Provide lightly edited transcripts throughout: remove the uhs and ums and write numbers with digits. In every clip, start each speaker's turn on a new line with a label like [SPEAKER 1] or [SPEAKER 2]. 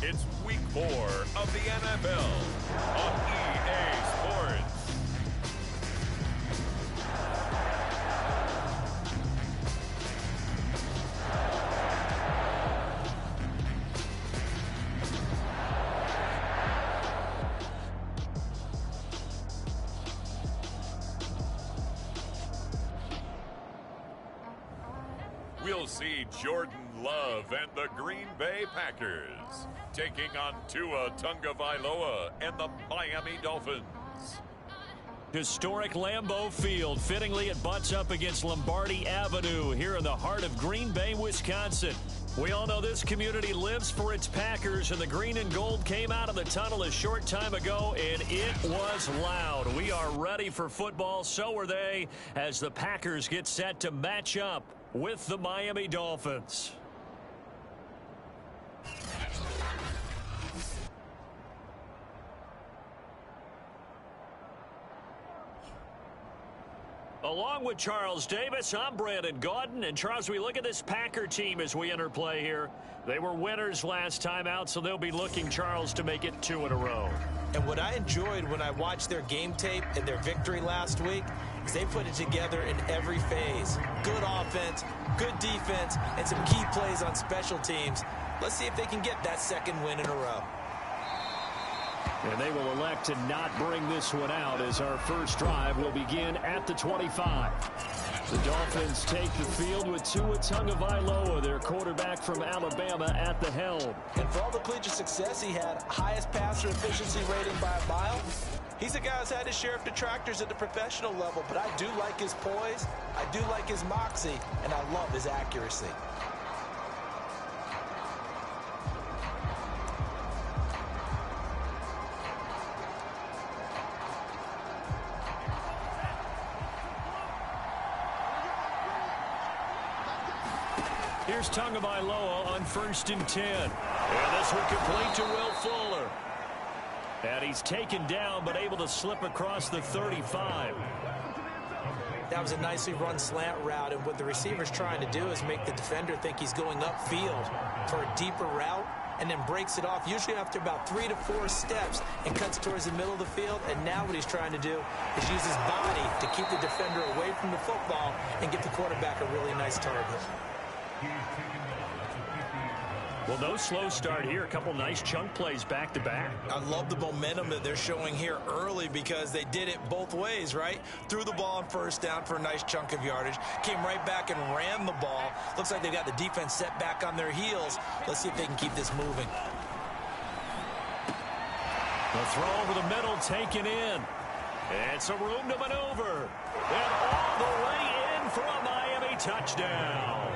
[SPEAKER 1] It's week 4 of the NFL on EA Sports. We'll see Jordan Love and the Green Bay Packers taking on Tua Tagovailoa and the Miami Dolphins.
[SPEAKER 2] Historic Lambeau Field. Fittingly, it butts up against Lombardi Avenue here in the heart of Green Bay, Wisconsin. We all know this community lives for its Packers, and the green and gold came out of the tunnel a short time ago, and it was loud. We are ready for football. So are they, as the Packers get set to match up with the Miami Dolphins. Along with Charles Davis, I'm Brandon Gaudin. And Charles, we look at this Packer team as we enter play here. They were winners last time out, so they'll be looking, Charles, to make it 2 in a row.
[SPEAKER 3] And what I enjoyed when I watched their game tape and their victory last week is they put it together in every phase. Good offense, good defense, and some key plays on special teams. Let's see if they can get that second win in a row.
[SPEAKER 2] And they will elect to not bring this one out as our first drive will begin at the 25. The Dolphins take the field with Tua Tagovailoa, their quarterback from Alabama, at the helm.
[SPEAKER 3] And for all the collegiate success he had, highest passer efficiency rating by a mile, he's a guy who's had his share of detractors at the professional level, but I do like his poise, I do like his moxie, and I love his accuracy.
[SPEAKER 2] Here's Tagovailoa on 1st and 10. And this will complete to Will Fuller. And he's taken down, but able to slip across the 35.
[SPEAKER 3] That was a nicely run slant route, and what the receiver's trying to do is make the defender think he's going upfield for a deeper route, and then breaks it off, usually after about 3 to 4 steps, and cuts towards the middle of the field. And now what he's trying to do is use his body to keep the defender away from the football and get the quarterback a really nice target.
[SPEAKER 2] Well, no slow start here. A couple nice chunk plays back-to-back.
[SPEAKER 3] I love the momentum that they're showing here early because they did it both ways, right? Threw the ball on 1st down for a nice chunk of yardage. Came right back and ran the ball. Looks like they got the defense set back on their heels. Let's see if they can keep this moving.
[SPEAKER 2] The throw over the middle taken in. It's a room to maneuver. And all the way in for a Miami touchdown.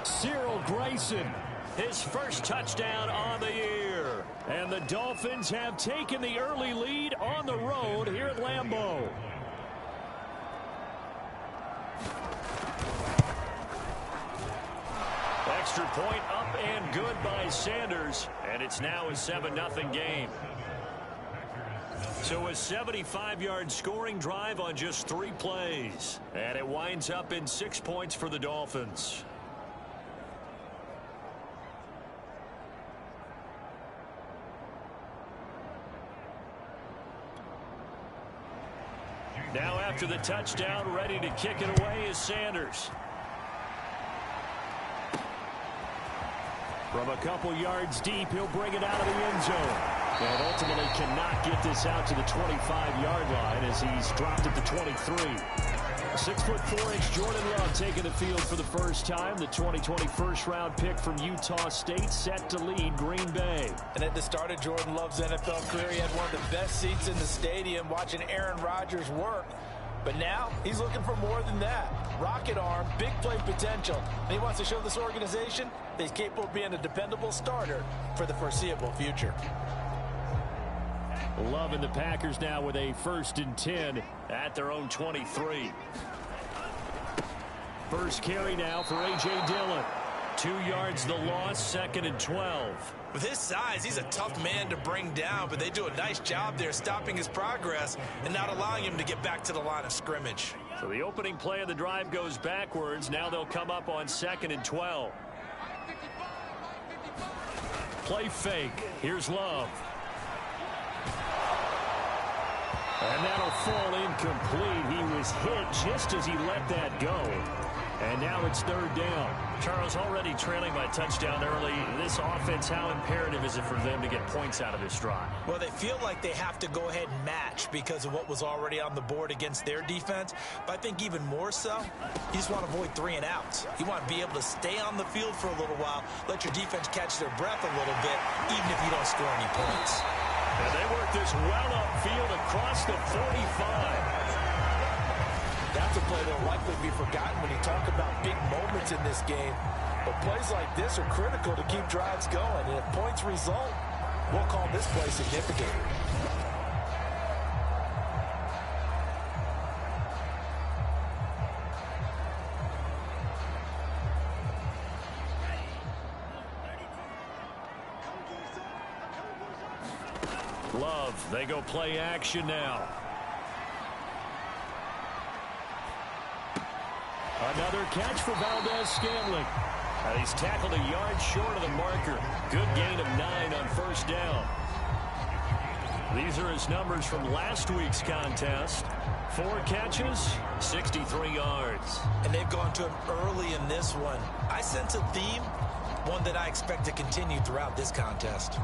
[SPEAKER 2] Cyril Grayson, his first touchdown on the year. And the Dolphins have taken the early lead on the road here at Lambeau. Extra point up and good by Sanders. And it's now a 7-0 game. So a 75-yard scoring drive on just 3 plays. And it winds up in 6 points for the Dolphins. Now after the touchdown, ready to kick it away is Sanders. From a couple yards deep, he'll bring it out of the end zone. And ultimately cannot get this out to the 25-yard line as he's dropped at the 23. 6'4" Jordan Love taking the field for the first time. The 2020 first-round pick from Utah State set to lead Green Bay.
[SPEAKER 3] And at the start of Jordan Love's NFL career, he had one of the best seats in the stadium watching Aaron Rodgers work. But now he's looking for more than that. Rocket arm, big play potential. And he wants to show this organization that he's capable of being a dependable starter for the foreseeable future.
[SPEAKER 2] Love and the Packers now with a 1st and 10 at their own 23. First carry now for A.J. Dillon. 2 yards the loss, 2nd and 12.
[SPEAKER 3] With his size, he's a tough man to bring down, but they do a nice job there stopping his progress and not allowing him to get back to the line of scrimmage.
[SPEAKER 2] So the opening play of the drive goes backwards. Now they'll come up on 2nd and 12. Play fake. Here's Love. And that'll fall incomplete. He was hit just as he let that go. And now it's third down.
[SPEAKER 4] Charles, already trailing by touchdown early. This offense, how imperative is it for them to get points out of this drive?
[SPEAKER 3] Well, they feel like they have to go ahead and match because of what was already on the board against their defense. But I think even more so, you just want to avoid 3 and outs. You want to be able to stay on the field for a little while, let your defense catch their breath a little bit, even if you don't score any points.
[SPEAKER 2] And they work this well upfield across the 45.
[SPEAKER 5] That's a play that will likely be forgotten when you talk about big moments in this game. But plays like this are critical to keep drives going. And if points result, we'll call this play significant.
[SPEAKER 2] Love, they go play action now. Another catch for Valdez-Scantling. He's tackled a yard short of the marker. Good gain of 9 on first down. These are his numbers from last week's contest. 4 catches, 63 yards.
[SPEAKER 3] And they've gone to him early in this one. I sense a theme, one that I expect to continue throughout this contest.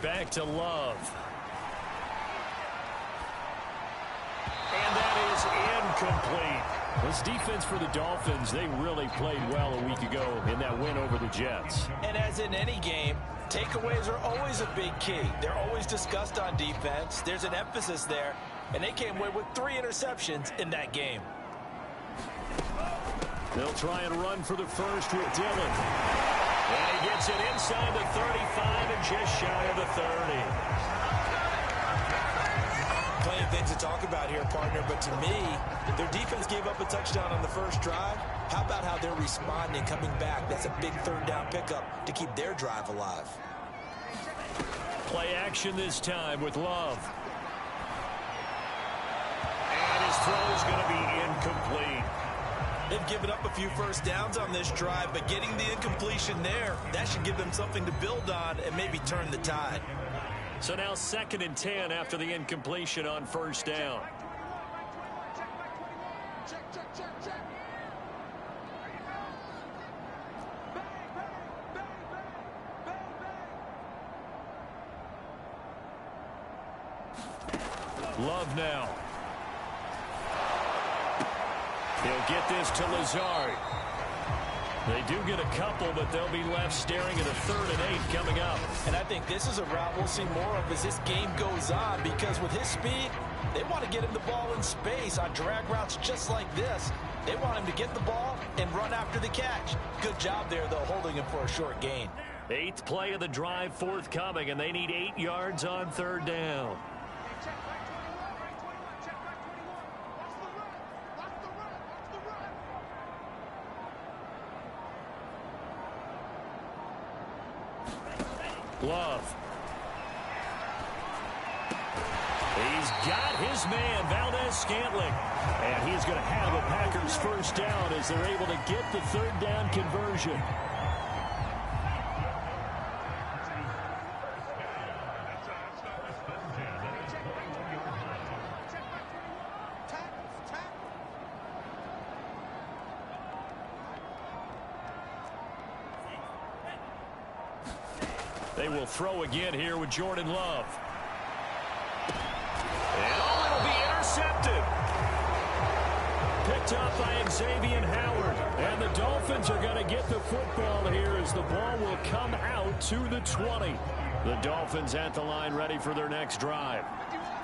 [SPEAKER 2] Back to Love. And that is incomplete. This defense for the Dolphins, they really played well a week ago in that win over the Jets.
[SPEAKER 3] And as in any game, takeaways are always a big key. They're always discussed on defense. There's an emphasis there, and they came away with 3 interceptions in that game.
[SPEAKER 2] They'll try and run for the first with Dillon. And he gets it inside the 35 and just shy of the 30.
[SPEAKER 3] Plenty of things to talk about here, partner, but to me, their defense gave up a touchdown on the first drive. How about how they're responding, coming back? That's a big third down pickup to keep their drive alive.
[SPEAKER 2] Play action this time with Love. And his throw is going to be incomplete.
[SPEAKER 3] They've given up a few first downs on this drive, but getting the incompletion there, that should give them something to build on and maybe turn the tide.
[SPEAKER 2] So now 2nd and 10 after the incompletion on first down. Love now. He'll get this to Lazard. They do get a couple, but they'll be left staring at a 3rd and 8 coming up.
[SPEAKER 3] And I think this is a route we'll see more of as this game goes on, because with his speed, they want to get him the ball in space on drag routes just like this. They want him to get the ball and run after the catch. Good job there, though, holding him for a short gain.
[SPEAKER 2] 8th play of the drive forthcoming, and they need 8 yards on 3rd down. Love. He's got his man, Valdez-Scantling. And he's going to have a Packers first down as they're able to get the 3rd down conversion. They will throw again here with Jordan Love. And it'll be intercepted. Picked up by Xavier Howard. And the Dolphins are going to get the football here as the ball will come out to the 20. The Dolphins at the line ready for their next drive.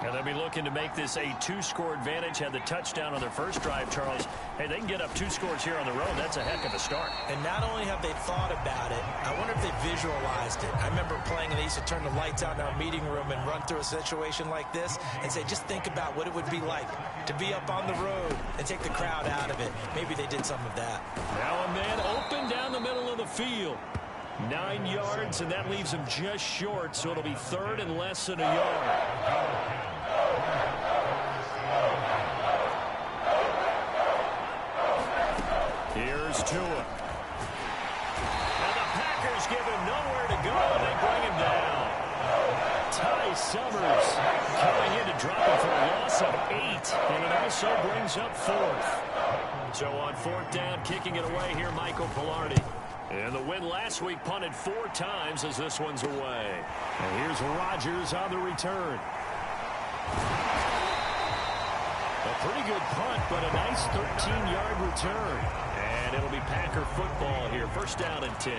[SPEAKER 2] And they'll be looking to make this a 2-score advantage. Had the touchdown on their first drive, Charles. Hey, they can get up 2 scores here on the road. That's a heck of a start.
[SPEAKER 3] And not only have they thought about it, I wonder if they visualized it. I remember playing, and they used to turn the lights out in our meeting room and run through a situation like this and say, just think about what it would be like to be up on the road and take the crowd out of it. Maybe they did some of that.
[SPEAKER 2] Now a man open down the middle of the field. 9 yards, and that leaves him just short, so it'll be 3rd and less than a yard. Here's Tua. And the Packers give him nowhere to go, and they bring him down. Ty Summers coming in to drop him for a loss of 8, and it also brings up 4th. So on 4th down, kicking it away here, Michael Pilardi. And the win last week punted 4 times as this one's away. And here's Rodgers on the return. A pretty good punt, but a nice 13-yard return. And it'll be Packer football here. 1st down and 10.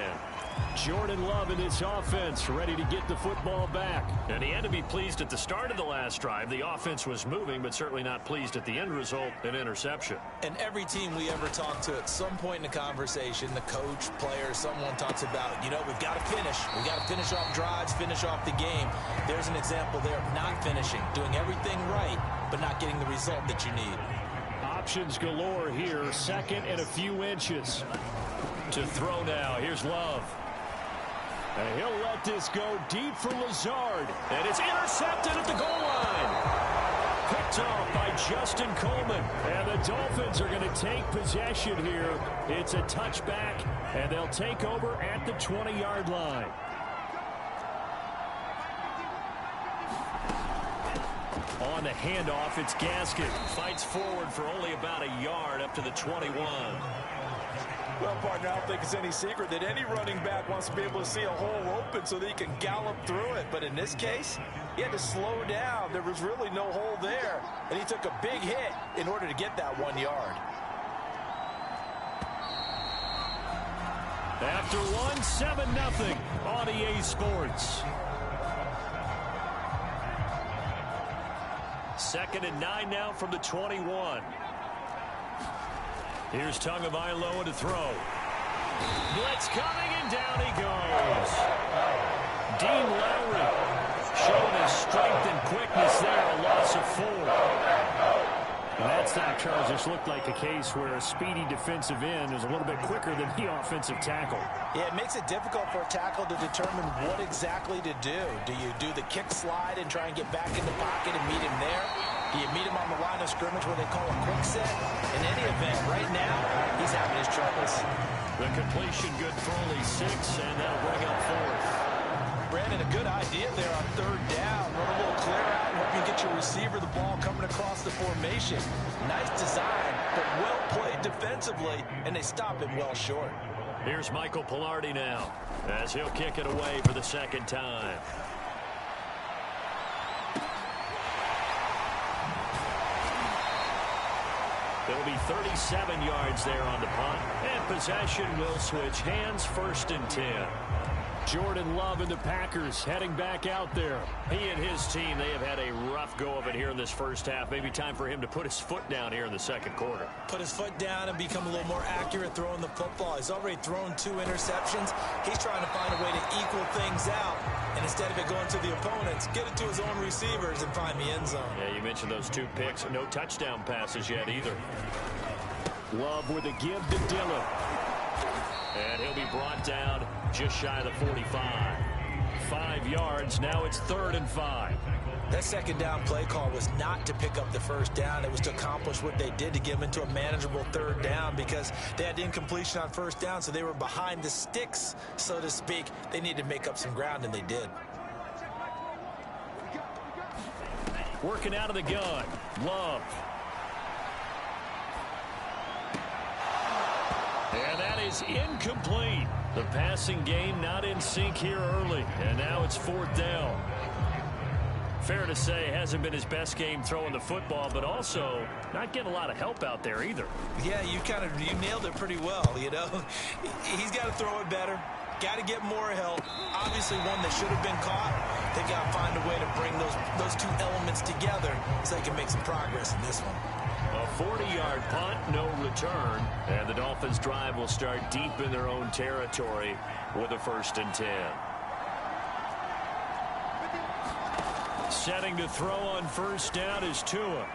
[SPEAKER 2] Jordan Love in this offense, ready to get the football back. And he had to be pleased at the start of the last drive. The offense was moving, but certainly not pleased at the end result, an interception.
[SPEAKER 3] And every team we ever talk to at some point in the conversation, the coach, player, someone talks about, you know, we've got to finish. We've got to finish off drives, finish off the game. There's an example there of not finishing, doing everything right, but not getting the result that you need.
[SPEAKER 2] Options galore here. 2nd and a few inches. To throw now. Here's Love. And he'll let this go deep for Lazard. And it's intercepted at the goal line. Picked off by Justin Coleman. And the Dolphins are going to take possession here. It's a touchback, and they'll take over at the 20-yard line. On the handoff, it's Gaskin. Fights forward for only about a yard up to the 21.
[SPEAKER 5] Well, partner, I don't think it's any secret that any running back wants to be able to see a hole open so that he can gallop through it. But in this case, he had to slow down. There was really no hole there. And he took a big hit in order to get that 1 yard.
[SPEAKER 2] After one, 7-0 on EA Sports. 2nd and 9 now from the 21. Here's Tagovailoa to throw. Blitz coming, and down he goes. Dean Lowry showing his strength and quickness there, a loss of 4. And that's not, Charles, just looked like a case where a speedy defensive end is a little bit quicker than the offensive tackle.
[SPEAKER 3] Yeah, it makes it difficult for a tackle to determine what exactly to do. Do you do the kick slide and try and get back in the pocket and meet him there? Do you meet him on the line of scrimmage where they call a quick set? In any event, right now, he's having his troubles.
[SPEAKER 2] The completion good for only 6, and that'll bring up 4th.
[SPEAKER 3] Brandon, a good idea there on 3rd down. Run a little clear out and hope you get your receiver the ball coming across the formation. Nice design, but well played defensively, and they stop him well short.
[SPEAKER 2] Here's Michael Pilardi now, as he'll kick it away for the 2nd time. It'll be 37 yards there on the punt. And possession will switch hands. 1st and 10. Jordan Love and the Packers heading back out there. He and his team, they have had a rough go of it here in this first half. Maybe time for him to put his foot down here in the 2nd quarter.
[SPEAKER 3] Put his foot down and become a little more accurate throwing the football. He's already thrown 2 interceptions. He's trying to find a way to equal things out. And instead of it going to the opponents, get it to his own receivers and find the end zone.
[SPEAKER 2] Yeah, you mentioned those 2 picks. No touchdown passes yet either. Love with a give to Dillon. And he'll be brought down just shy of the 45. 5 yards. Now it's 3rd and 5.
[SPEAKER 3] That 2nd down play call was not to pick up the 1st down. It was to accomplish what they did, to get them into a manageable 3rd down, because they had incompletion on 1st down, so they were behind the sticks, so to speak. They needed to make up some ground, and they did.
[SPEAKER 2] Working out of the gun. Love. And that is incomplete. The passing game not in sync here early. And now it's 4th down. Fair to say, hasn't been his best game throwing the football, but also not getting a lot of help out there either.
[SPEAKER 3] Yeah, you nailed it pretty well, you know. He's got to throw it better. Got to get more help. Obviously one that should have been caught. They got to find a way to bring those two elements together so they can make some progress in this one.
[SPEAKER 2] A 40-yard punt, no return. And the Dolphins' drive will start deep in their own territory with a 1st and 10. Setting to throw on 1st down is Tua.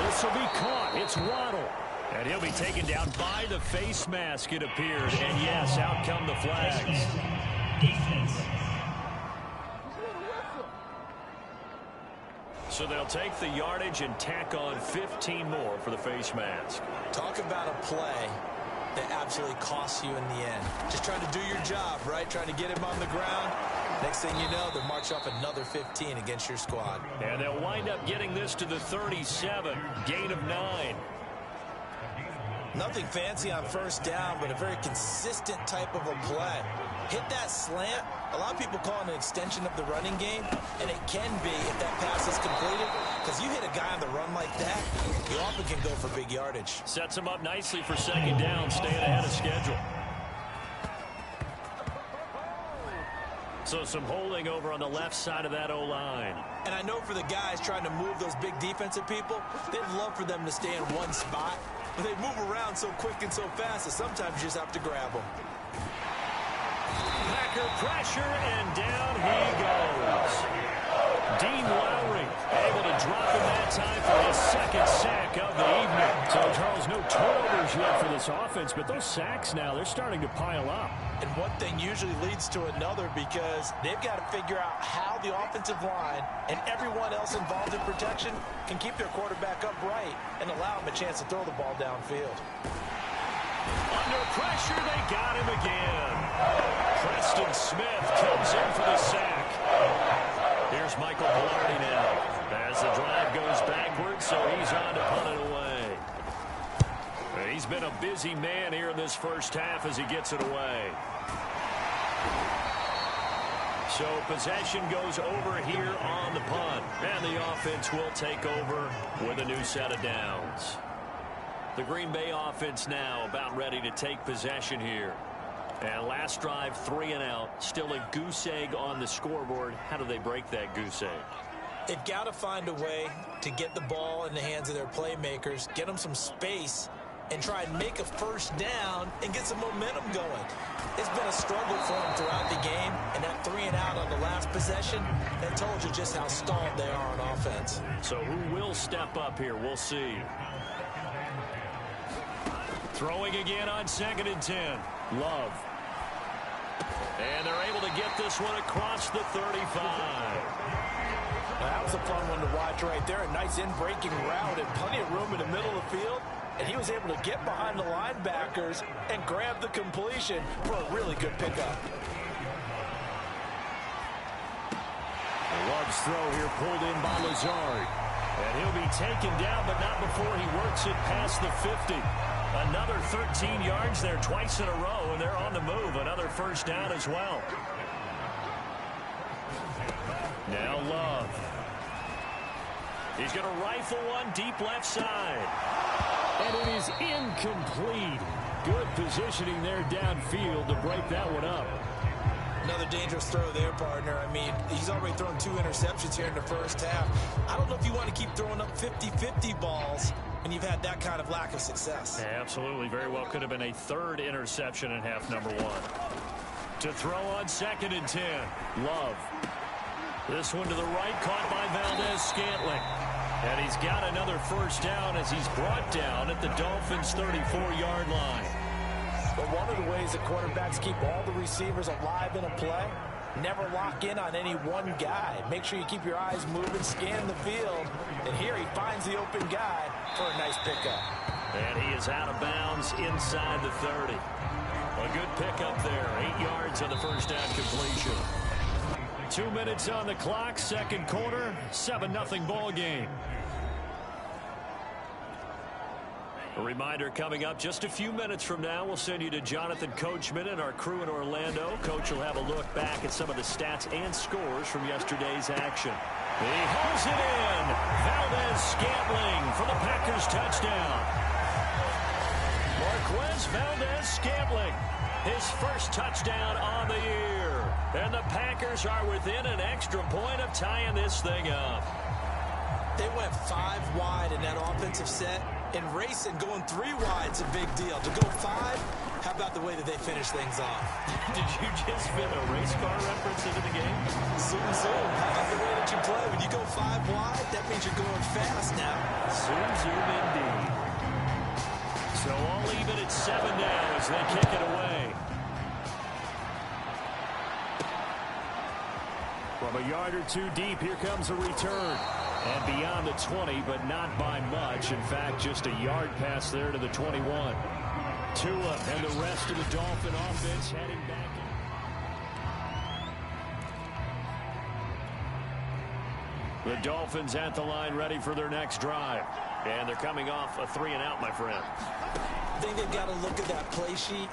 [SPEAKER 2] This will be caught. It's Waddle. And he'll be taken down by the face mask, it appears. And yes, out come the flags. So they'll take the yardage and tack on 15 more for the face mask.
[SPEAKER 3] Talk about a play that absolutely costs you in the end. Just trying to do your job, right? Trying to get him on the ground. Next thing you know, they'll march off another 15 against your squad.
[SPEAKER 2] And they'll wind up getting this to the 37. Gain of 9.
[SPEAKER 3] Nothing fancy on 1st down, but a very consistent type of a play. Hit that slant. A lot of people call it an extension of the running game, and it can be if that pass is completed, because you hit a guy on the run like that, you often can go for big yardage.
[SPEAKER 2] Sets him up nicely for 2nd down, staying ahead of schedule. So some holding over on the left side of that O-line.
[SPEAKER 3] And I know for the guys trying to move those big defensive people, they'd love for them to stay in one spot, but they move around so quick and so fast that sometimes you just have to grab them.
[SPEAKER 2] Packer pressure, and down he goes. Dean Lowry able to drop him that time for his 2nd sack of the evening.
[SPEAKER 4] So, Charles, no turnovers yet for this offense, but those sacks now, they're starting to pile up.
[SPEAKER 3] And one thing usually leads to another, because they've got to figure out how the offensive line and everyone else involved in protection can keep their quarterback upright and allow him a chance to throw the ball downfield.
[SPEAKER 2] Under pressure, they got him again. Preston Smith comes in for the sack. Here's Michael Velarde now. As the drive goes backwards, so he's on to punt it away. He's been a busy man here in this 1st half as he gets it away. So possession goes over here on the punt. And the offense will take over with a new set of downs. The Green Bay offense now about ready to take possession here. And last drive, 3 and out. Still a goose egg on the scoreboard. How do they break that goose egg?
[SPEAKER 3] They've got to find a way to get the ball in the hands of their playmakers, get them some space, and try and make a 1st down and get some momentum going. It's been a struggle for them throughout the game, and that 3 and out on the last possession, that told you just how stalled they are on offense.
[SPEAKER 2] So who will step up here? We'll see. Throwing again on 2nd and 10. Love. And they're able to get this one across the 35.
[SPEAKER 5] Now, that was a fun one to watch right there. A nice in-breaking route and plenty of room in the middle of the field. And he was able to get behind the linebackers and grab the completion for a really good pickup.
[SPEAKER 2] Love's throw here pulled in by Lazard. And he'll be taken down, but not before he works it past the 50. Another 13 yards there twice in a row, and they're on the move. Another 1st down as well. Now Love. He's going to rifle one deep left side.
[SPEAKER 4] And it is incomplete. Good positioning there downfield to break that one up.
[SPEAKER 3] Another dangerous throw there, partner. I mean, he's already thrown 2 interceptions here in the 1st half. I don't know if you want to keep throwing up 50-50 balls when you've had that kind of lack of success.
[SPEAKER 2] Yeah, absolutely. Very well could have been a 3rd interception in half number 1. To throw on 2nd and 10. Love. This one to the right, caught by Valdez-Scantling. And he's got another 1st down as he's brought down at the Dolphins' 34-yard line.
[SPEAKER 5] But one of the ways that quarterbacks keep all the receivers alive in a play, never lock in on any one guy. Make sure you keep your eyes moving, scan the field. And here he finds the open guy for a nice pickup.
[SPEAKER 2] And he is out of bounds inside the 30. A good pickup there. 8 yards on the 1st down completion. 2 minutes on the clock, 2nd quarter, 7-0 ball game. A reminder coming up just a few minutes from now, we'll send you to Jonathan Coachman and our crew in Orlando. Coach will have a look back at some of the stats and scores from yesterday's action. He hauls it in. Valdez-Scantling for the Packers touchdown. Marquez Valdez-Scantling his first touchdown on the year. And the Packers are within an extra point of tying this thing up.
[SPEAKER 3] They went 5 wide in that offensive set. And racing, going 3 wide's a big deal. To go 5, how about the way that they finish things off?
[SPEAKER 2] Did you just fit a race car reference into the game?
[SPEAKER 3] Zoom, zoom. How about the way that you play? When you go 5 wide, that means you're going fast now.
[SPEAKER 2] Zoom, zoom indeed. So all even at 7 now as they kick it away. From a yard or 2 deep, here comes a return. And beyond the 20, but not by much. In fact, just a yard pass there to the 21. Tua and the rest of the Dolphin offense heading back. The Dolphins at the line ready for their next drive. And they're coming off a 3-and-out, my friend.
[SPEAKER 3] I think they've got to look at that play sheet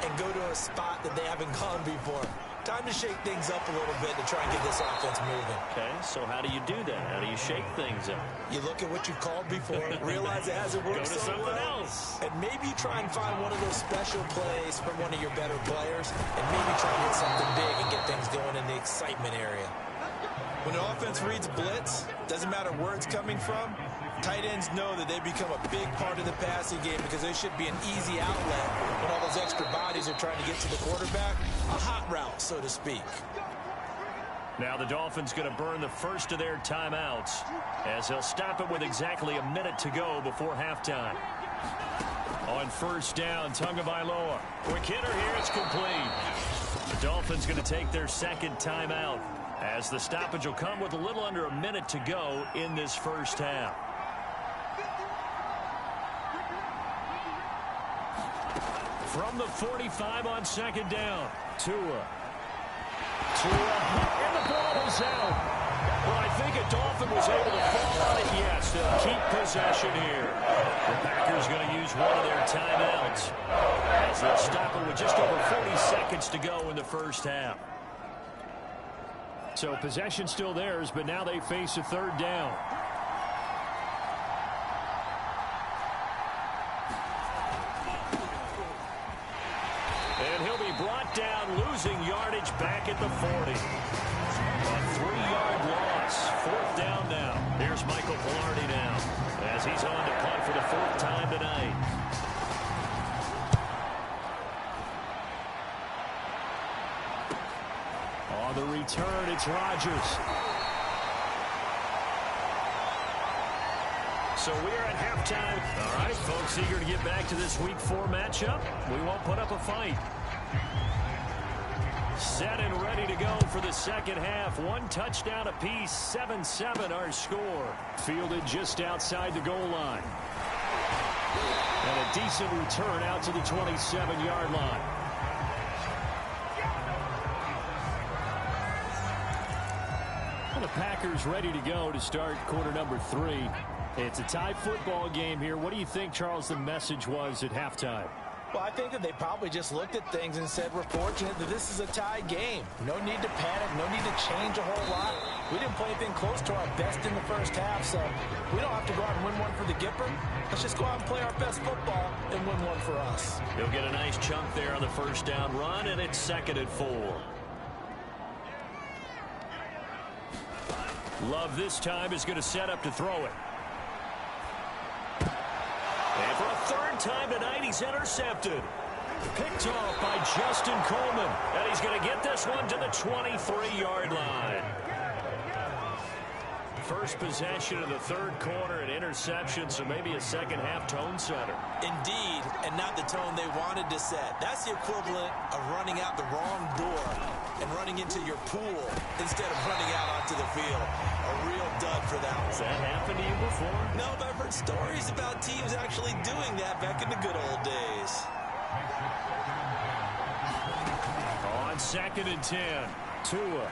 [SPEAKER 3] and go to a spot that they haven't gone before. Time to shake things up a little bit to try and get this offense moving.
[SPEAKER 2] Okay, so how do you do that? How do you shake things up?
[SPEAKER 3] You look at what you've called before, realize it hasn't worked
[SPEAKER 2] so
[SPEAKER 3] well.
[SPEAKER 2] Go to something else.
[SPEAKER 3] And maybe you try and find one of those special plays from one of your better players, and maybe try and get something big and get things going in the excitement area. When an offense reads blitz, doesn't matter where it's coming from, tight ends know that they become a big part of the passing game because they should be an easy outlet when all those extra bodies are trying to get to the quarterback. A hot route, so to speak.
[SPEAKER 2] Now the Dolphins going to burn the first of their timeouts as they'll stop it with exactly a minute to go before halftime. On first down, Tagovailoa. Quick hitter here, it's complete. The Dolphins going to take their second timeout as the stoppage will come with a little under a minute to go in this first half. From the 45 on second down, Tua, and the ball is out. Well, I think a Dolphin was able to fall on it. Yes, they'll keep possession here. The Packers going to use one of their timeouts as they'll stop it with just over 40 seconds to go in the first half. So possession still theirs, but now they face a third down. And he'll be brought down, losing yardage back at the 40. A 3-yard loss. Fourth down now. Here's Michael Pilardi now as he's on to punt for the 4th time tonight. On the return, it's Rodgers. So we are at halftime. All right, folks, eager to get back to this Week 4 matchup. We won't put up a fight. Set and ready to go for the second half. 1 touchdown apiece, 7-7 our score. Fielded just outside the goal line. And a decent return out to the 27-yard line. The Packers ready to go to start quarter number 3. It's a tie football game here. What do you think, Charles, the message was at halftime?
[SPEAKER 3] Well, I think that they probably just looked at things and said, we're fortunate that this is a tie game. No need to panic, no need to change a whole lot. We didn't play anything close to our best in the first half, so we don't have to go out and win one for the Gipper. Let's just go out and play our best football and win one for us.
[SPEAKER 2] He'll get a nice chunk there on the first down run, and it's 2nd and 4. Love this time is going to set up to throw it. And for a 3rd time tonight, he's intercepted. Picked off by Justin Coleman. And he's going to get this one to the 23-yard line. First possession of the 3rd quarter, an interception, so maybe a second-half tone setter.
[SPEAKER 3] Indeed, and not the tone they wanted to set. That's the equivalent of running out the wrong door and running into your pool instead of running out onto the field. A real dud for that one.
[SPEAKER 2] Has that happened to you before?
[SPEAKER 3] No, but I've heard stories about teams actually doing that back in the good old days.
[SPEAKER 2] On 2nd and 10, Tua.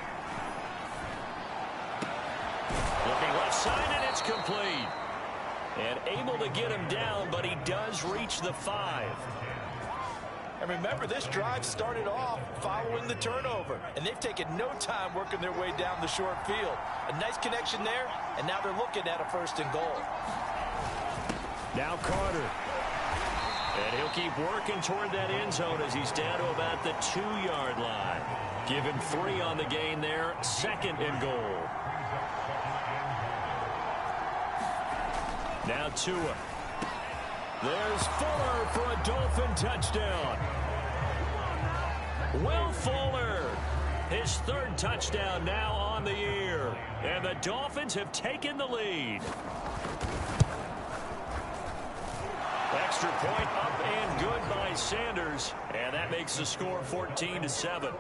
[SPEAKER 2] Looking left side, and it's complete. And able to get him down, but he does reach the 5.
[SPEAKER 3] And remember, this drive started off following the turnover. And they've taken no time working their way down the short field. A nice connection there, and now they're looking at a 1st and goal.
[SPEAKER 2] Now Carter. And he'll keep working toward that end zone as he's down to about the 2-yard line. Give him 3 on the gain there. 2nd and goal. Now Tua. There's Fuller for a Dolphin touchdown. Will Fuller, his 3rd touchdown now on the year. And the Dolphins have taken the lead. Extra point up and good by Sanders. And that makes the score 14-7.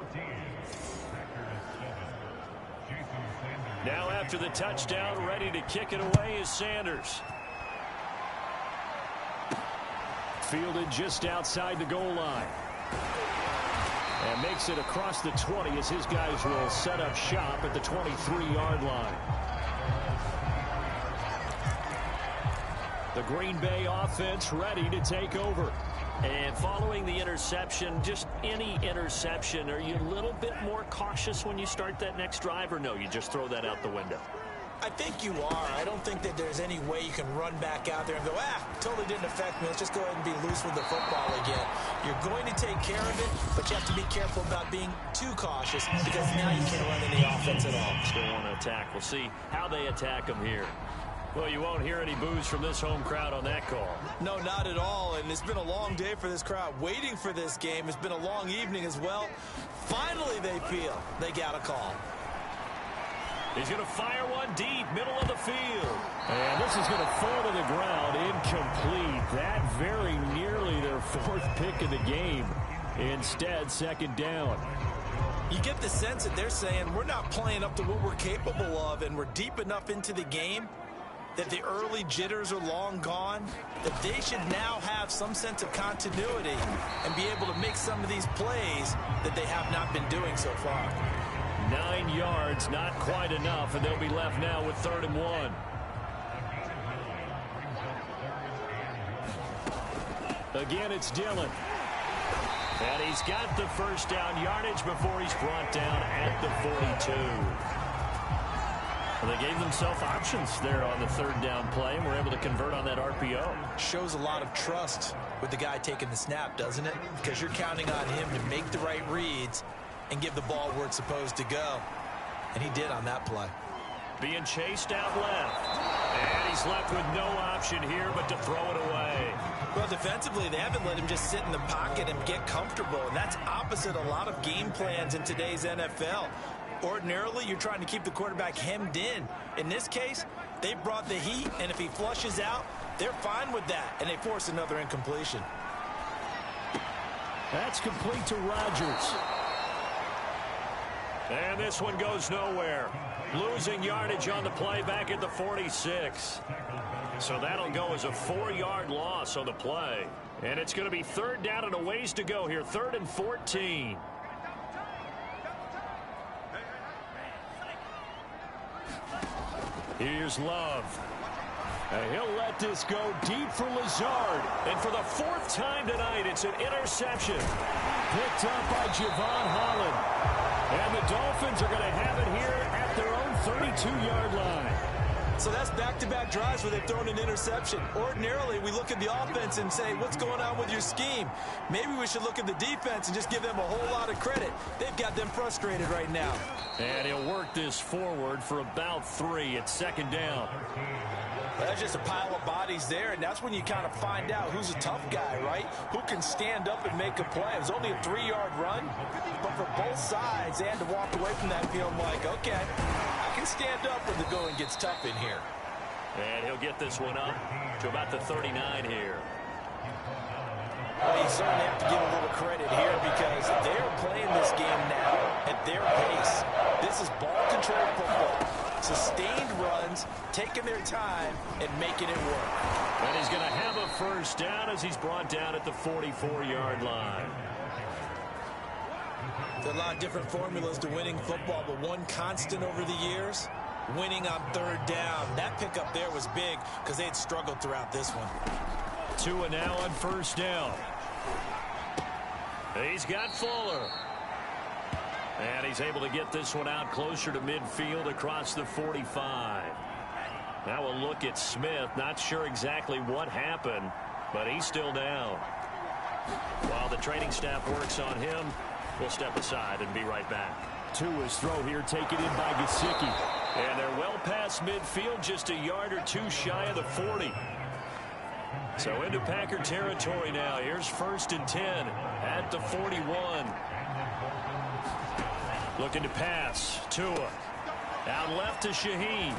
[SPEAKER 2] Now after the touchdown, ready to kick it away is Sanders. Fielded just outside the goal line. And makes it across the 20 as his guys will set up shop at the 23-yard line. The Green Bay offense ready to take over. And following the interception, just any interception, are you a little bit more cautious when you start that next drive, or no, you just throw that out the window?
[SPEAKER 3] I think you are. I don't think that there's any way you can run back out there and go, totally didn't affect me. Let's just go ahead and be loose with the football again. You're going to take care of it, but you have to be careful about being too cautious because now you can't run any offense at all.
[SPEAKER 2] Still want to attack. We'll see how they attack them here. Well, you won't hear any boos from this home crowd on that call.
[SPEAKER 3] No, not at all, and it's been a long day for this crowd waiting for this game. It's been a long evening as well. Finally, they feel they got a call.
[SPEAKER 2] He's going to fire one deep, middle of the field. And this is going to fall to the ground, incomplete. That very nearly their 4th pick of the game. Instead, 2nd down.
[SPEAKER 3] You get the sense that they're saying we're not playing up to what we're capable of, and we're deep enough into the game that the early jitters are long gone, that they should now have some sense of continuity and be able to make some of these plays that they have not been doing so far.
[SPEAKER 2] 9 yards, not quite enough, and they'll be left now with 3rd and 1. Again, it's Dillon. And he's got the 1st down yardage before he's brought down at the 42. Well, they gave themselves options there on the 3rd down play and were able to convert on that RPO.
[SPEAKER 3] Shows a lot of trust with the guy taking the snap, doesn't it? Because you're counting on him to make the right reads and give the ball where it's supposed to go. And he did on that play.
[SPEAKER 2] Being chased out left. And he's left with no option here but to throw it away.
[SPEAKER 3] Well, defensively, they haven't let him just sit in the pocket and get comfortable. And that's opposite a lot of game plans in today's NFL. Ordinarily, you're trying to keep the quarterback hemmed in. In this case, they brought the heat, and if he flushes out, they're fine with that. And they force another incompletion.
[SPEAKER 2] That's complete to Rodgers. And this one goes nowhere. Losing yardage on the play back at the 46. So that'll go as a 4-yard loss on the play. And it's going to be 3rd down and a ways to go here. 3rd and 14. Here's Love. And he'll let this go deep for Lazard. And for the 4th time tonight, it's an interception. Picked up by Javon Holland. And the Dolphins are going to have it here at their own 32-yard line.
[SPEAKER 3] So that's back-to-back drives where they've thrown an interception. Ordinarily, we look at the offense and say, what's going on with your scheme? Maybe we should look at the defense and just give them a whole lot of credit. They've got them frustrated right now.
[SPEAKER 2] And he'll work this forward for about 3 at 2nd down.
[SPEAKER 3] That's just a pile of bodies there, and that's when you kind of find out who's a tough guy, right? Who can stand up and make a play. It was only a 3-yard run, but for both sides, they had to walk away from that feeling like, okay, I can stand up when the going gets tough in here.
[SPEAKER 2] And he'll get this one up to about the 39 here.
[SPEAKER 3] Well, you certainly have to give a little credit here because they're playing this game now at their pace. This is ball-controlled football. Sustained runs, taking their time, and making it work.
[SPEAKER 2] And he's going to have a 1st down as he's brought down at the 44-yard line.
[SPEAKER 3] There are a lot of different formulas to winning football, but one constant over the years, winning on 3rd down. That pickup there was big because they had struggled throughout this one.
[SPEAKER 2] Tua now on 1st down. He's got Fuller. And he's able to get this one out closer to midfield across the 45. Now we'll look at Smith. Not sure exactly what happened, but he's still down. While the training staff works on him, we'll step aside and be right back.
[SPEAKER 4] Tua's throw here taken in by Gesicki.
[SPEAKER 2] And they're well past midfield, just a yard or two shy of the 40. So into Packer territory now. Here's 1st and 10 at the 41. Looking to pass. Tua. Out left to Shaheen.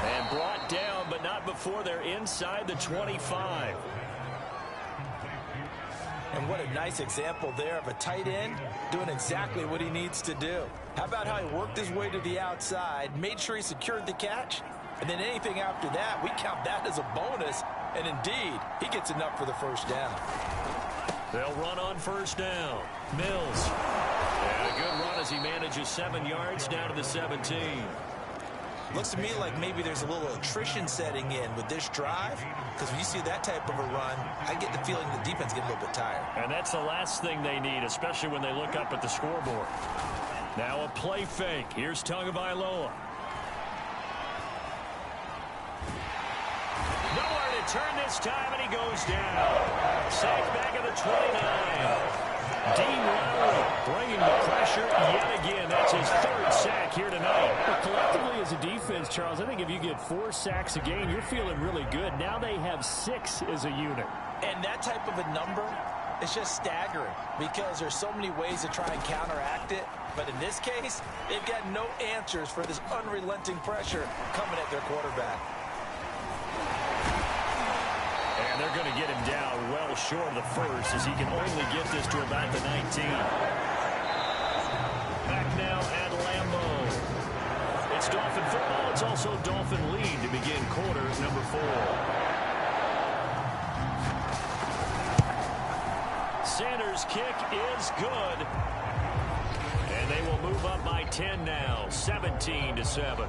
[SPEAKER 2] And brought down, but not before they're inside the 25.
[SPEAKER 3] And what a nice example there of a tight end doing exactly what he needs to do. How about how he worked his way to the outside, made sure he secured the catch, and then anything after that, we count that as a bonus. And indeed, he gets enough for the first down.
[SPEAKER 2] They'll run on 1st down. Mills. And a good run as he manages 7 yards down to the 17.
[SPEAKER 3] Looks to me like maybe there's a little attrition setting in with this drive, because when you see that type of a run, I get the feeling the defense gets a little bit tired.
[SPEAKER 2] And that's the last thing they need, especially when they look up at the scoreboard. Now a play fake. Here's Tagovailoa. Nowhere to turn this time, and he goes down. Sacked back at the 29. Dean Lowry bringing the pressure yet again. That's his 3rd sack here tonight.
[SPEAKER 4] Well, collectively as a defense, Charles, I think if you get 4 sacks a game, you're feeling really good. Now they have 6 as a unit.
[SPEAKER 3] And that type of a number, it's just staggering because there's so many ways to try and counteract it. But in this case, they've got no answers for this unrelenting pressure coming at their quarterback.
[SPEAKER 2] And they're going to get him down well short of the 1st as he can only get this to about the 19. Back now at Lambeau. It's Dolphin football. It's also Dolphin lead to begin quarter number 4. Sanders' kick is good. And they will move up by 10 now, 17-7.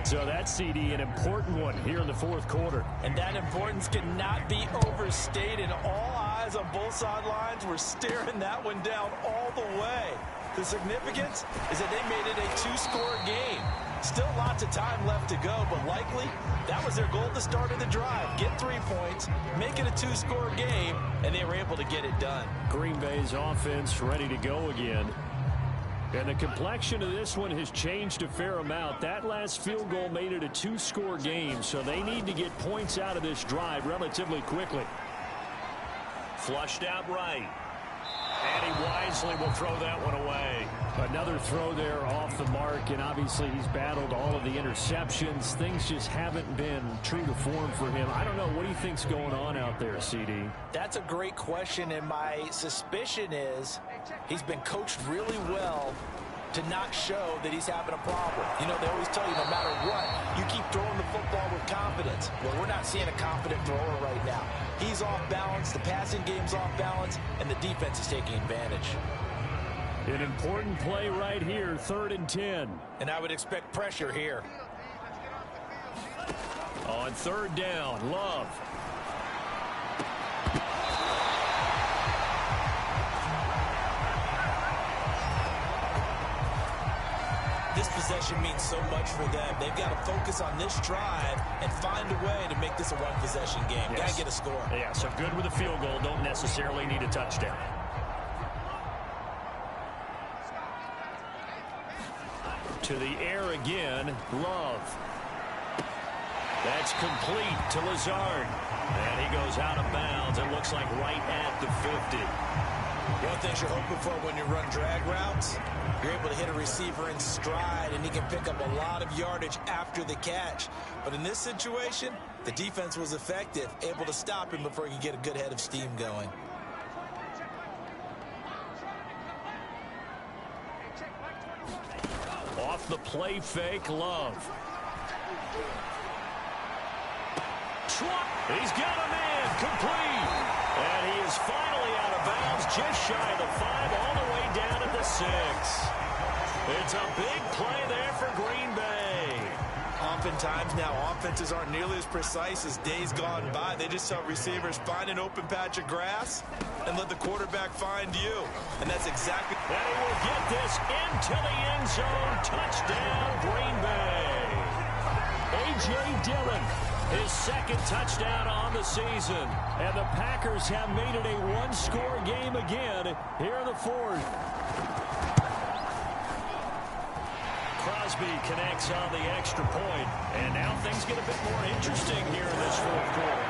[SPEAKER 4] So that's, CD, an important one here in the 4th quarter.
[SPEAKER 3] And that importance cannot be overstated. All eyes on both sidelines were staring that one down all the way. The significance is that they made it a 2-score game. Still lots of time left to go, but likely that was their goal at the start of the drive. Get 3 points, make it a 2-score game, and they were able to get it done.
[SPEAKER 4] Green Bay's offense ready to go again. And the complexion of this one has changed a fair amount. That last field goal made it a 2-score game, so they need to get points out of this drive relatively quickly.
[SPEAKER 2] Flushed out right. And he wisely will throw that one away.
[SPEAKER 4] Another throw there off the mark, and obviously he's battled all of the interceptions. Things just haven't been true to form for him. I don't know. What do you think's going on out there, CD?
[SPEAKER 3] That's a great question, and my suspicion is he's been coached really well to not show that he's having a problem. You know, they always tell you no matter what, you keep throwing the football with confidence. Well, we're not seeing a confident thrower right now. He's off balance, the passing game's off balance, and the defense is taking advantage.
[SPEAKER 4] An important play right here, 3rd and 10.
[SPEAKER 3] And I would expect pressure here.
[SPEAKER 2] On 3rd down, Love.
[SPEAKER 3] This possession means so much for them. They've got to focus on this drive and find a way to make this a 1-possession game.
[SPEAKER 2] Yes.
[SPEAKER 3] Got to get a score.
[SPEAKER 2] Yeah, so good with a field goal. Don't necessarily need a touchdown. To the air again, Love. That's complete to Lazard. And he goes out of bounds. It looks like right at the 50.
[SPEAKER 3] One of the things you're hoping for when you run drag routes, you're able to hit a receiver in stride, and he can pick up a lot of yardage after the catch. But in this situation, the defense was effective, able to stop him before he could get a good head of steam going.
[SPEAKER 2] Off the play fake, Love. He's got him in, complete. And he is finally out of bounds, just shy of the 5, all the way down at the 6. It's a big play there for Green Bay.
[SPEAKER 3] Oftentimes now, offenses aren't nearly as precise as days gone by. They just tell receivers, find an open patch of grass and let the quarterback find you. And that's exactly...
[SPEAKER 2] And he will get this into the end zone. Touchdown, Green Bay.
[SPEAKER 4] A.J. Dillon
[SPEAKER 2] His second touchdown on the season. And the Packers have made it a one-score game again here in the fourth. Crosby connects on the extra point. And now things get a bit more interesting here in this fourth quarter.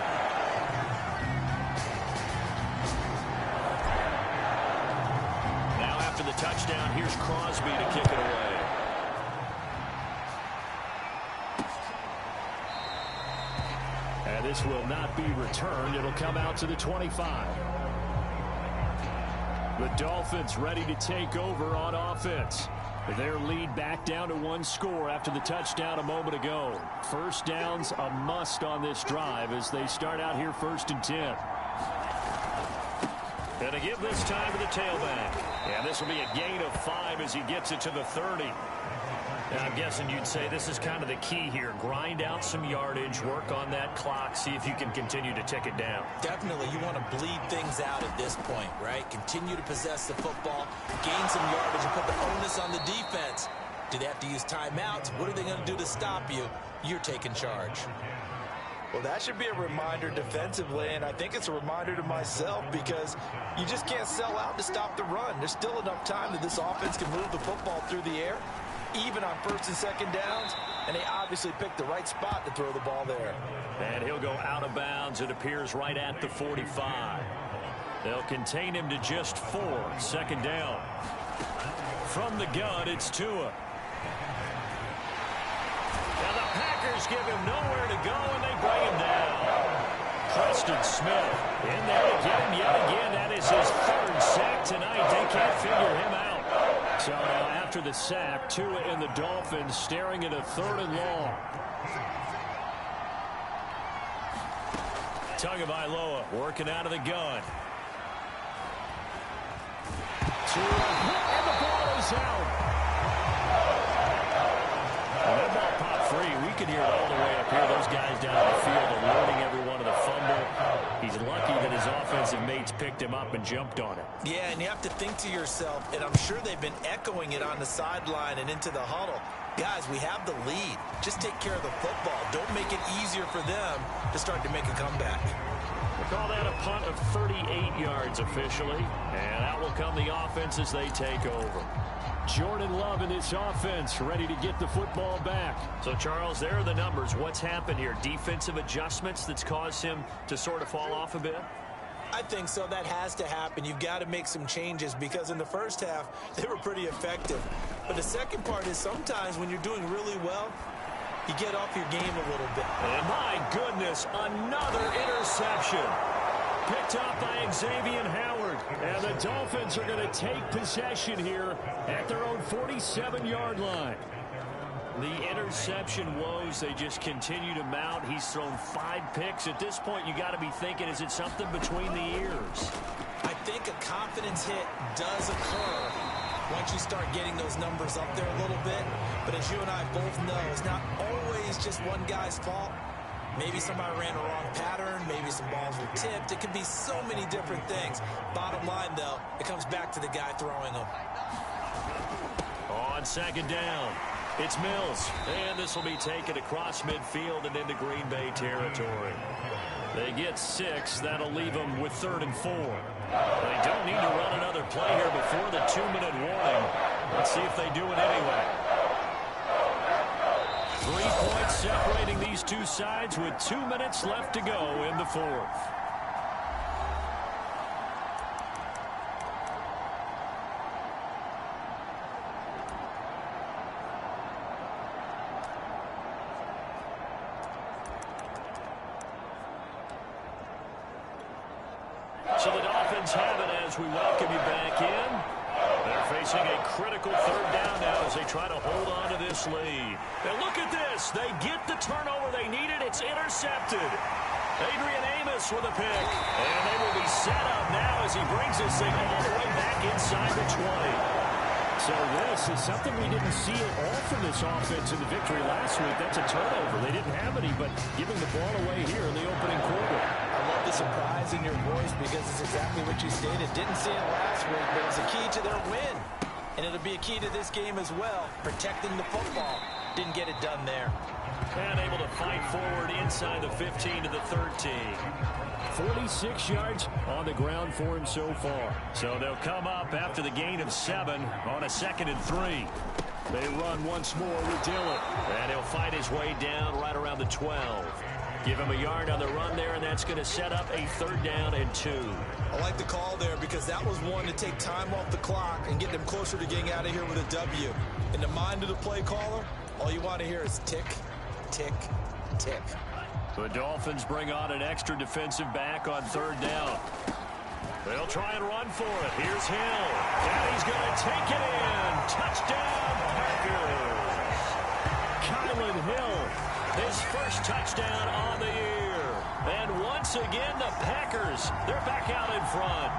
[SPEAKER 2] Now after the touchdown, here's Crosby to kick it away. And this will not be returned. It'll come out to the 25. The Dolphins ready to take over on offense. Their lead back down to one score after the touchdown a moment ago. First down's a must on this drive as they start out here 1st and 10. And to give this time to the tailback. And this will be a gain of 5 as he gets it to the 30. Now, I'm guessing you'd say this is kind of the key here. Grind out some yardage, work on that clock, see if you can continue to tick it down.
[SPEAKER 3] Definitely. You want to bleed things out at this point, right? Continue to possess the football, gain some yardage, and put the onus on the defense. Do they have to use timeouts? What are they going to do to stop you? You're taking charge.
[SPEAKER 5] Well, that should be a reminder defensively, and I think it's a reminder to myself because you just can't sell out to stop the run. There's still enough time that this offense can move the football through the air, even on 1st and 2nd downs, and they obviously picked the right spot to throw the ball there.
[SPEAKER 2] And he'll go out of bounds, it appears, right at the 45. They'll contain him to just 4. 2nd down. From the gun, it's Tua. Now the Packers give him nowhere to go, and they bring him down. Preston Smith in there again, yet again. That is his 3rd sack tonight. They can't figure him out. So now after the sack, Tua and the Dolphins staring at a 3rd and long. Tagovailoa working out of the gun. Tua, and the ball is out. And that ball popped free. We could hear it all the way up here. Those guys down on the field alerting everyone of the fumble. He's lucky that his offensive mates picked him up and jumped on it.
[SPEAKER 3] Yeah, and you have to think to yourself, and I'm sure they've been echoing it on the sideline and into the huddle. Guys, we have the lead. Just take care of the football. Don't make it easier for them to start to make a comeback.
[SPEAKER 2] We'll call that a punt of 38 yards officially. And out will come the offense as they take over. Jordan Love in this offense ready to get the football back. So, Charles, there are the numbers. What's happened here? Defensive adjustments that's caused him to sort of fall off a bit?
[SPEAKER 3] I think so. That has to happen. You've got to make some changes because in the first half, they were pretty effective. But the second part is sometimes when you're doing really well, you get off your game a little bit.
[SPEAKER 2] And my goodness, another interception. Picked up by Xavier Howard. And the Dolphins are going to take possession here at their own 47-yard line. The interception woes, they just continue to mount. He's thrown 5 picks. At this point, you got to be thinking, is it something between the ears?
[SPEAKER 3] I think a confidence hit does occur once you start getting those numbers up there a little bit. But as you and I both know, it's not always just one guy's fault. Maybe somebody ran a wrong pattern. Maybe some balls were tipped. It could be so many different things. Bottom line, though, it comes back to the guy throwing them.
[SPEAKER 2] On 2nd down, it's Mills. And this will be taken across midfield and into Green Bay territory. They get 6. That'll leave them with 3rd and 4. They don't need to run another play here before the 2-minute warning. Let's see if they do it anyway. 3 points separating these two sides with 2 minutes left to go in the fourth. So the Dolphins have it as we welcome you back in. They're facing a critical 3rd down now as they try to hold on to this lead. And look at this. They get the turnover they needed. It's intercepted. Adrian Amos with a pick. And they will be set up now as he brings this thing all the way back inside the 20. So this is something we didn't see at all from this offense in the victory last week. That's a turnover. They didn't have any, but giving the ball away here in the opening quarter.
[SPEAKER 3] I love the surprise in your voice because it's exactly what you stated. Didn't see it last week, but it's a key to their win. And it'll be a key to this game as well, protecting the football. Didn't get it done there.
[SPEAKER 2] And able to fight forward inside the 15 to the 13.
[SPEAKER 4] 46 yards on the ground for him so far.
[SPEAKER 2] So they'll come up after the gain of 7 on a 2nd and 3.
[SPEAKER 4] They run once more with Dillon.
[SPEAKER 2] And he'll fight his way down right around the 12. Give him a yard on the run there, and that's going to set up a 3rd down and 2.
[SPEAKER 5] I like the call there because that was one to take time off the clock and get them closer to getting out of here with a W. In the mind of the play caller, all you want to hear is tick, tick, tick.
[SPEAKER 2] The Dolphins bring on an extra defensive back on 3rd down. They'll try and run for it. Here's Hill. And he's going to take it in. Touchdown, Packers. Kylan Hill, his first touchdown on the year. And once again, the Packers, they're back out in front.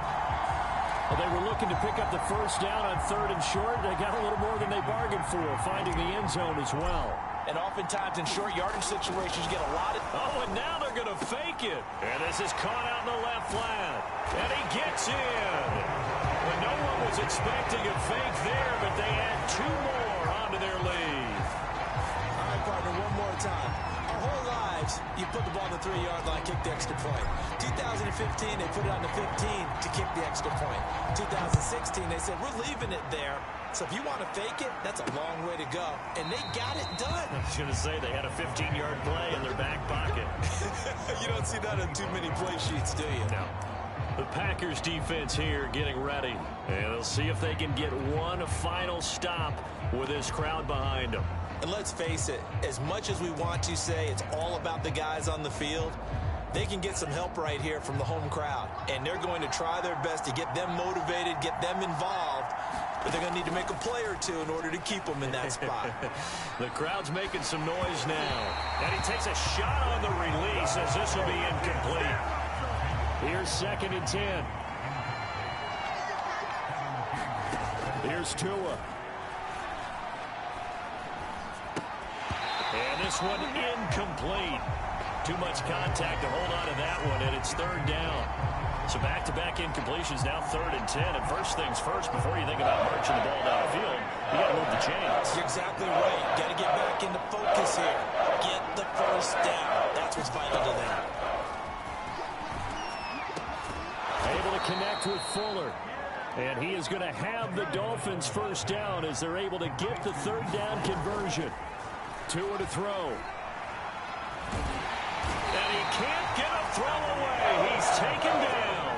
[SPEAKER 4] Well, they were looking to pick up the 1st down on 3rd and short. They got a little more than they bargained for, finding the end zone as well.
[SPEAKER 5] And oftentimes in short yardage situations, you get a lot of...
[SPEAKER 2] Oh, and now they're going to fake it. And this is caught out in the left flat. And he gets in. Well, no one was expecting a fake there, but they add 2 more onto their lead.
[SPEAKER 5] All right, partner, one more time. Our whole lives, you put the ball on the 3-yard line, kick the extra point. 2015, they put it on the 15 to kick the extra point. 2016, they said, we're leaving it there. So if you want to fake it, that's a long way to go. And they got it done.
[SPEAKER 2] I was going to say they had a 15-yard play in their back pocket.
[SPEAKER 5] You don't see that on too many play sheets, do you?
[SPEAKER 2] No. The Packers defense here getting ready. And they'll see if they can get one final stop with this crowd behind them.
[SPEAKER 3] And let's face it, as much as we want to say it's all about the guys on the field, they can get some help right here from the home crowd. And they're going to try their best to get them motivated, get them involved. But they're going to need to make a play or two in order to keep them in that spot.
[SPEAKER 2] The crowd's making some noise now. And he takes a shot on the release as this will be incomplete.
[SPEAKER 4] Here's 2nd and 10. Here's Tua.
[SPEAKER 2] And this one incomplete. Too much contact to hold on to that one, and it's 3rd down. So back-to-back incompletions, now 3rd and 10. And first things first, before you think about marching the ball down the field, you got to move the chains.
[SPEAKER 3] You're exactly right. Got to get back into focus here. Get the 1st down. That's what's vital to them.
[SPEAKER 4] Able to connect with Fuller. And he is going to have the Dolphins 1st down as they're able to get the 3rd down conversion. Tua to throw.
[SPEAKER 2] And he can't get a throw away. He's taken down.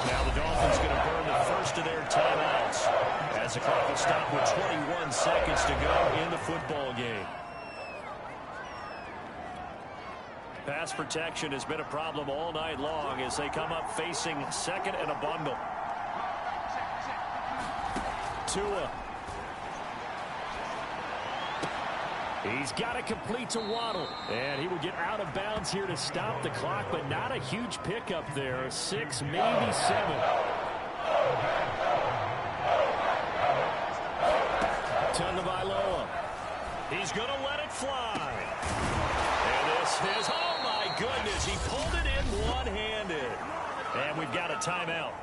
[SPEAKER 2] Now the Dolphins going to burn the first of their timeouts as the clock will stop with 21 seconds to go in the football game. Pass protection has been a problem all night long as they come up facing 2nd and a bundle.
[SPEAKER 4] Tua. He's got to complete to Waddle. And he would get out of bounds here to stop the clock, but not a huge pickup there. 6, maybe 7. Tagovailoa.
[SPEAKER 2] He's going to let it fly. And this is, oh my goodness, he pulled it in one-handed. And we've got a timeout.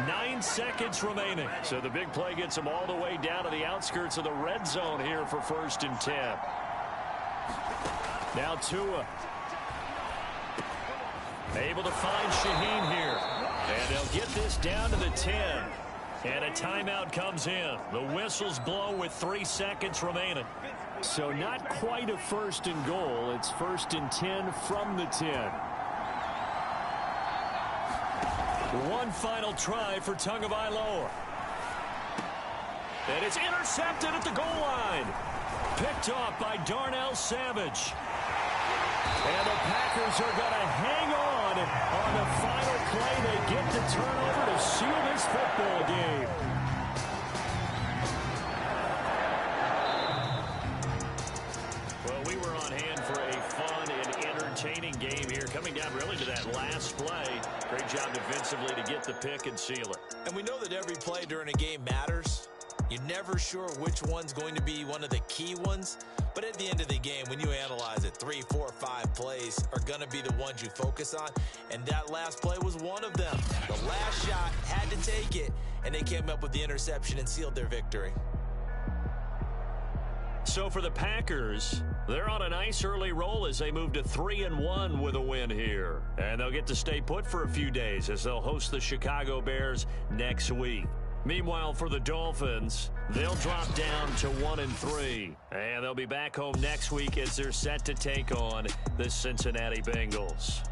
[SPEAKER 2] 9 seconds remaining. So the big play gets them all the way down to the outskirts of the red zone here for 1st and 10.
[SPEAKER 4] Now Tua.
[SPEAKER 2] Able to find Shaheen here. And they'll get this down to the 10. And a timeout comes in. The whistles blow with 3 seconds remaining.
[SPEAKER 4] So not quite a 1st and goal. It's 1st and 10 from the 10.
[SPEAKER 2] One final try for Tagovailoa. And it's intercepted at the goal line. Picked off by Darnell Savage. And the Packers are going to hang on the final play. They get the turnover to seal this football game. Well, we were on hand for a fun and entertaining game here. Coming down really to that last play. Great job defensively to get the pick and seal it.
[SPEAKER 3] And we know that every play during a game matters. You're never sure which one's going to be one of the key ones. But at the end of the game, when you analyze it, 3, 4, 5 plays are going to be the ones you focus on. And that last play was one of them. The last shot had to take it, and they came up with the interception and sealed their victory.
[SPEAKER 2] So for the Packers, they're on a nice early roll as they move to 3-1 with a win here. And they'll get to stay put for a few days as they'll host the Chicago Bears next week. Meanwhile, for the Dolphins, they'll drop down to 1-3. And they'll be back home next week as they're set to take on the Cincinnati Bengals.